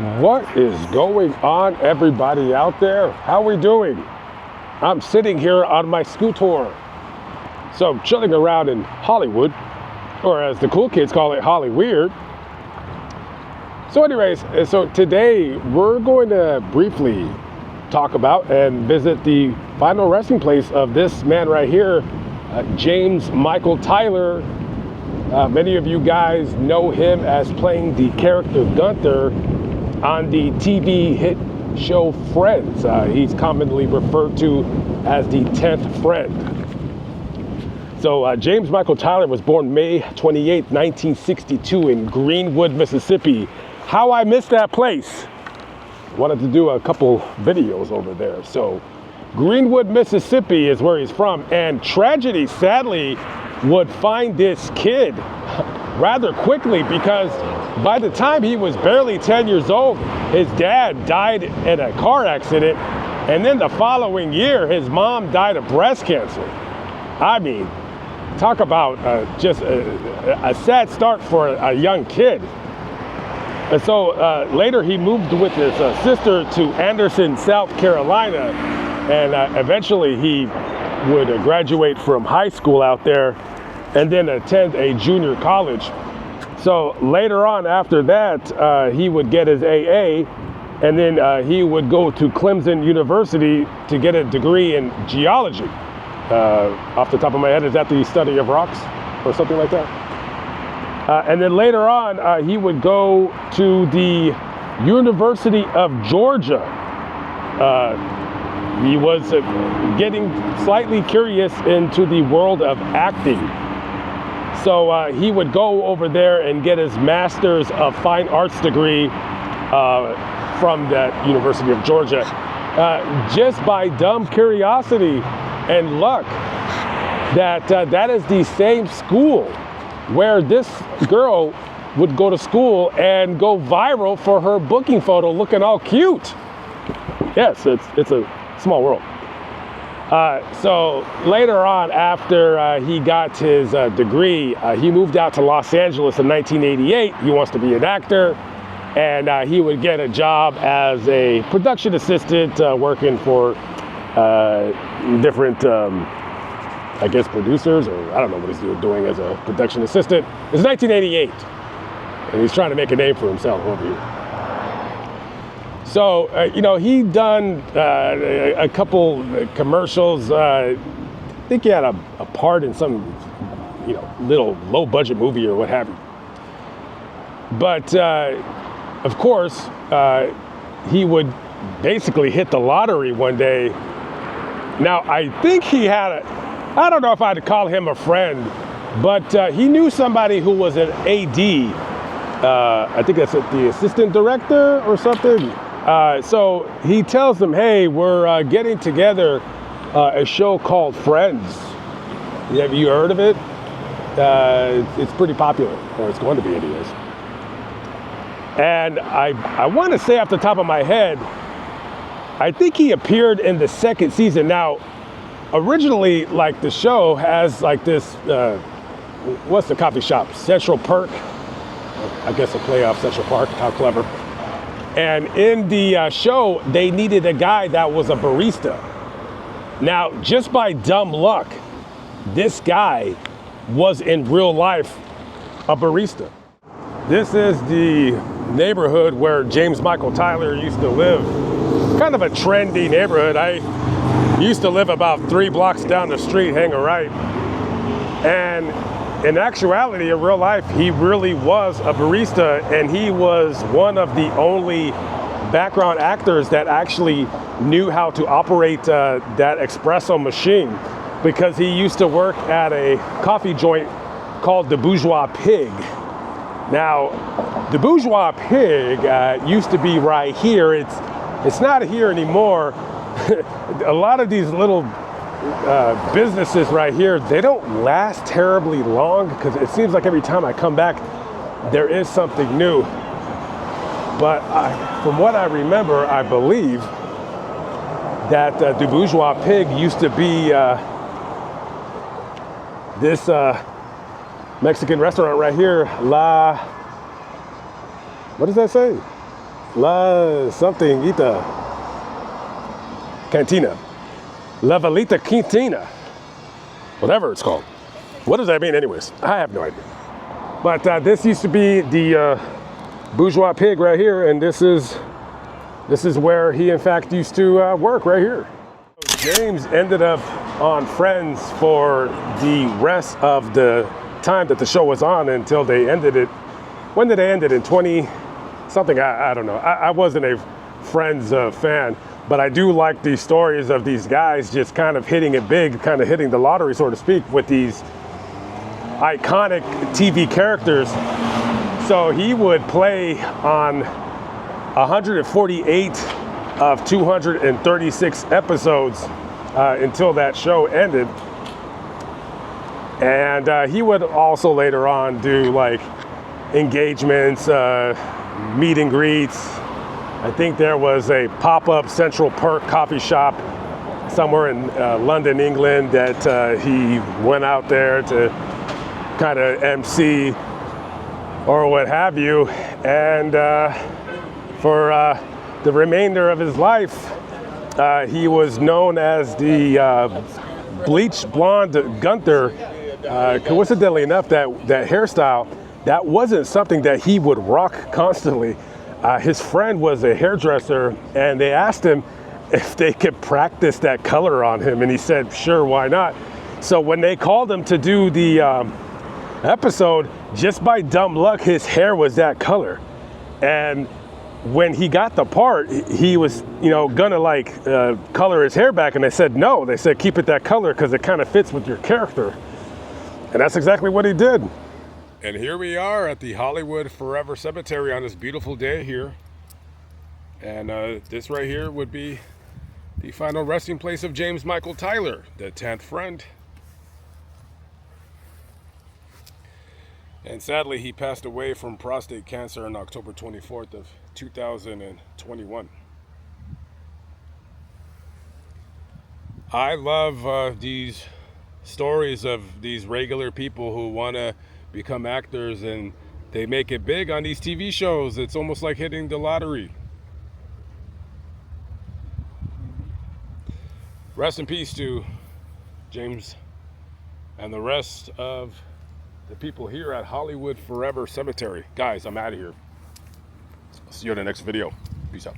What is going on, everybody out there? How we doing? I'm sitting here on my scooter. So I'm chilling around in Hollywood, or as the cool kids call it, Holly Weird. So anyways, so today we're going to briefly talk about and visit the final resting place of this man right here, James Michael Tyler. Many of you guys know him as playing the character Gunther on the TV hit show Friends. He's commonly referred to as the 10th friend. So James Michael Tyler was born May 28, 1962 in Greenwood, Mississippi. How I missed that place. Wanted to do a couple videos over there. So Greenwood, Mississippi is where he's from, and tragedy sadly would find this kid rather quickly, because by the time he was barely 10 years old, his dad died in a car accident, and then the following year his mom died of breast cancer. I mean, talk about just a sad start for a young kid. And so later he moved with his sister to Anderson, South Carolina, and eventually he would graduate from high school out there and then attend a junior college. So later on after that, he would get his AA, and then he would go to Clemson University to get a degree in geology. Off the top of my head, is that the study of rocks or something like that? And then later on, he would go to the University of Georgia. He was getting slightly curious into the world of acting. So he would go over there and get his Master's of Fine Arts degree from that University of Georgia. Just by dumb curiosity and luck, that is the same school where this girl would go to school and go viral for her booking photo looking all cute. Yes, it's a small world. So later on, after he got his degree, he moved out to Los Angeles in 1988. He wants to be an actor, and he would get a job as a production assistant working for different I guess producers, or I don't know what he's doing as a production assistant. It's 1988, and he's trying to make a name for himself over here. So, you know, he'd done a couple commercials. I think he had a part in some, you know, little low-budget movie or what have you. But, of course, he would basically hit the lottery one day. Now, I think he had I don't know if I'd call him a friend, but he knew somebody who was an AD. I think that's the assistant director or something. So he tells them, hey, we're getting together a show called Friends. Have you heard of it? It's pretty popular, or it's going to be anyways. And I want to say off the top of my head, I think he appeared in the second season. Now, originally, like, the show has like this, what's the coffee shop? Central Perk. I guess a play off Central Park. How clever. And in the show, they needed a guy that was a barista. Now, just by dumb luck, this guy was in real life a barista. This is the neighborhood where James Michael Tyler used to live. Kind of a trendy neighborhood. I used to live about 3 blocks down the street, hang a right. And in actuality, in real life, he really was a barista, and he was one of the only background actors that actually knew how to operate that espresso machine, because he used to work at a coffee joint called the Bourgeois Pig. Now, the Bourgeois Pig used to be right here. It's not here anymore. A lot of these little businesses right here, they don't last terribly long, because it seems like every time I come back, there is something new. But from what I remember, I believe that the Bourgeois Pig used to be this Mexican restaurant right here, what does that say? La something Ita Cantina. La Velita Cantina. Whatever it's called. What does that mean anyways? I have no idea. But this used to be the bourgeois pig right here, and this is where he in fact used to work right here. James ended up on Friends for the rest of the time that the show was on until they ended it. When did they end it? In 20 something? I don't know. I wasn't a Friends fan, but I do like these stories of these guys just kind of hitting it big, kind of hitting the lottery, so to speak, with these iconic TV characters. So he would play on 148 of 236 episodes until that show ended. And he would also later on do like engagements, meet and greets. I think there was a pop-up Central Perk coffee shop somewhere in London, England, that he went out there to kind of MC or what have you. And for the remainder of his life, he was known as the bleached blonde Gunther. Coincidentally enough, that hairstyle, that wasn't something that he would rock constantly. His friend was a hairdresser, and they asked him if they could practice that color on him, and he said, sure, why not? So when they called him to do the episode, just by dumb luck, his hair was that color. And when he got the part, he was, gonna like color his hair back, and they said no. They said keep it that color because it kind of fits with your character. And that's exactly what he did. And here we are at the Hollywood Forever Cemetery on this beautiful day here. And this right here would be the final resting place of James Michael Tyler, the 10th friend. And sadly, he passed away from prostate cancer on October 24th of 2021. I love these stories of these regular people who want to become actors and they make it big on these TV shows. It's almost like hitting the lottery. Rest in peace to James and the rest of the people here at Hollywood Forever Cemetery. Guys, I'm out of here. I'll see you in the next video. Peace out.